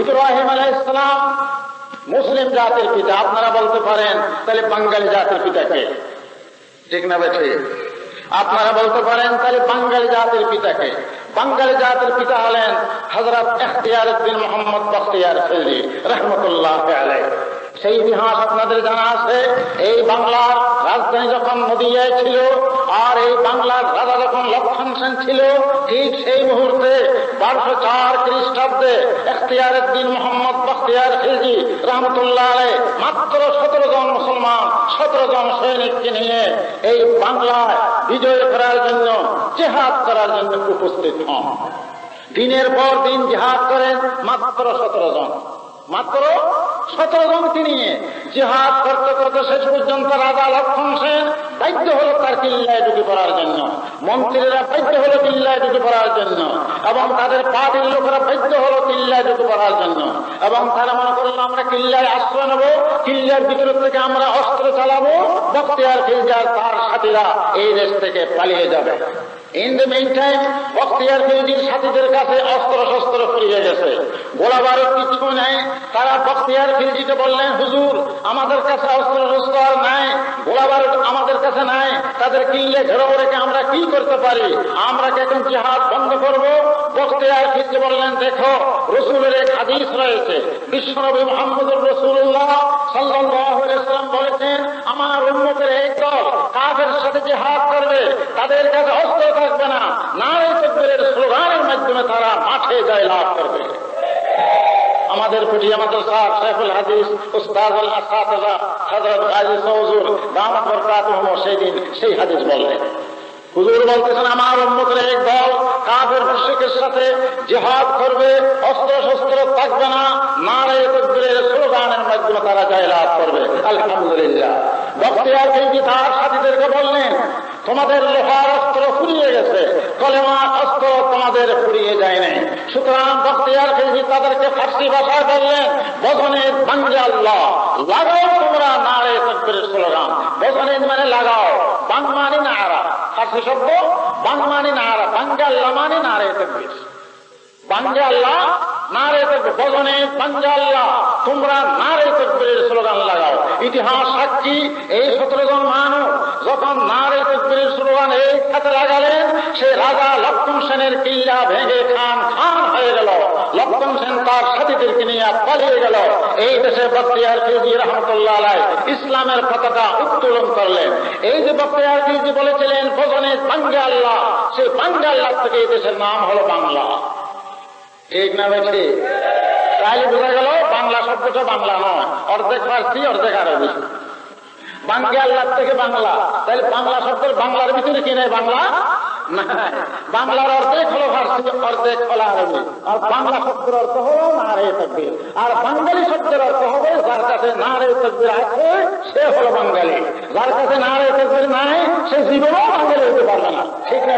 ইব্রাহিম আলাইহিস সালাম মুসলিম জাতির পিতা। আপনারা বলতে পারেন তাহলে বাঙালি জাতির পিতাকে, ঠিক না বেঠে? আপনারা বলতে পারেন তাহলে বাঙালি জাতির পিতাকে। বাঙালি জাতির পিতা হলেন হযরত ইখতিয়ার উদ্দিন মোহাম্মদ বখতিয়ার খিলজি রাহমাতুল্লাহ আলাইহি। সেই ইতিহাস আপনাদের জানা আছে। এই বাংলার রাজধানী যখন নদিয়ায় ছিল আর এই বাংলার রাজা যখন লক্ষণ সেন ছিল, ঠিক সেই মুহূর্তে 1204 খ্রিস্টাব্দে ইখতিয়ার উদ্দিন মোহাম্মদ বখতিয়ার খিলজি রাহমাতুল্লাহ আলাইহি মাত্র 17 জন মুসলমান, 17 জন সৈনিককে নিয়ে এই বাংলায় বিজয় করার জন্য, জিহাদ করার জন্য উপস্থিত হন। দিনের পর দিন জিহাদ করেন মাত্র 17 জন, মাত্র 17 জনকে নিয়ে জিহাদ করতে করতে শেষ পর্যন্ত রাজা লক্ষণ সেন বাধ্য হলো তার কিল্লায় ঢুকে পড়ার জন্য, মন্ত্রীরা বাধ্য হলো কিল্লায় ঢুকে পড়ার জন্য, এবং তাদের পার্টির লোকেরা বাধ্য হলো কিল্লায় ঢুকে পড়ার জন্য। এবং তারা মনে করলো আমরা কিল্লায় আশ্রয় নেবো, কিল্লার ভিতর থেকে আমরা অস্ত্র চালাবো, বখতিয়ার খিলজি আর তার সাথীরা এই দেশ থেকে পালিয়ে যাবে। In the mean time Bakhtiyar খিলজির সাথীদের কাছে অস্ত্র শস্ত্র ফুরিয়ে গেছে, গোলা বারুদ কিছু নেই। তারা বখতিয়ার খিলজিকে বললেন, হুজুর আমাদের কাছে অস্ত্র শস্ত্র আর নাই, গোলা বারুদ আমাদের কাছে নাই, তাদের কিল্লে ঘেরাও রেখে আমরা কি করতে পারি? আমরা কি এখন জিহাদ বন্ধ করবো? বখতিয়ার খিলজি বললেন, দেখো রাসূলের এক হাদিস রয়েছে, বিশ্বনবী মুহাম্মদুর রাসূলুল্লাহ সাল্লাল্লাহু আলাইহি ওয়াসাল্লাম বলেছেন, আমার উম্মতের এক দল কাফেরের সাথে জিহাদ করবে, তাদের কাছে অস্ত্র থাকবে না, নারে তাকবীরের স্লোগানের মাধ্যমে তারা মাঠে জয়লাভ করবে। আমাদের পুটিয়া মাদ্রাসার শাইখুল হাদিস উস্তাদ আল আসাতিজা হযরত গাজী সওজুর দামাত বরকাতুহুম সেদিন সেই হাদিস বললেন। হুজুর বলতেছেন, আমার উম্মতের এক দল কাফের মুশরিকের সাথে জিহাদ করবে, অস্ত্র শস্ত্র থাকবে না, নারে তাকবীরের স্লোগানের মাধ্যমে তারা জয়লাভ করবে। আলহামদুলিল্লাহ। বখতিয়ার খিলজি তার সাথীদেরকে বললেন, তোমাদের লোহার অস্ত্র ফুরিয়ে গেছে, কলেমার অস্ত্র তোমাদের ফুরিয়ে যায় নাই। সুতরাং বখতিয়ার খিলজি তাদেরকে ফার্সি ভাষায় বললেন, বজনে বাঙ্গে আল্লাহ, লাগাও তোমরা নারে তাকবীরের স্লোগান। বজনে মানে লাগাও, বাং মানে নারা, ফার্সি শব্দ বাং মানে নারা, বাঙ্গে আল্লাহ মানে নারে তাকবীর। বাঙ্গে আল্লাহ নারে তাকবীর, বজনে বাঙ্গে আল্লাহ, তোমরা নারে তাকবীরের স্লোগান লাগাও। ইতিহাস সাক্ষী, এই 17 জন মানুষ যখন নারে তাকবীরের স্লোগান এই খাতে লাগালেন, সে রাজা লক্ষণ সেনের কিল্লা ভেঙে খান খান হয়ে গেল। লক্ষণ সেন তার সাথীদেরকে নিয়ে পালিয়ে গেল। এই দেশে বখতিয়ার খিলজি রাহমাতুল্লাহ আলাইহি ইসলামের পতাকা উত্তোলন করলেন। এই যে বখতিয়ার খিলজি বলেছিলেন বজনে বাঙ্গে আল্লাহ, সেই বাঙ্গে আল্লাহ থেকে এই দেশের নাম হলো বাংলা। ঠিক না বেশি? তাহলে বোঝা গেল বাংলা শব্দটা বাংলা নয়, অর্ধেক ফার্সি অর্ধেক আরবি। বাঙ্গে আল্লাহ থেকে বাংলা, তাহলে বাংলা শব্দের বাংলার ভিতরে কি নেই? বাংলা না, বাংলার অর্ধেক হলো ফার্সি, অর্ধেক হলো আরবি। আর বাংলা শব্দের অর্থ হলো নারে তাকবীর, আর বাঙালি শব্দের অর্থ হবে যার কাছে নারে তাকবীর আছে সে হলো বাঙালি, যার কাছে নারে তাকবীর নাই সে জীবনেও বাঙালি হতে পারবে না। ঠিক না?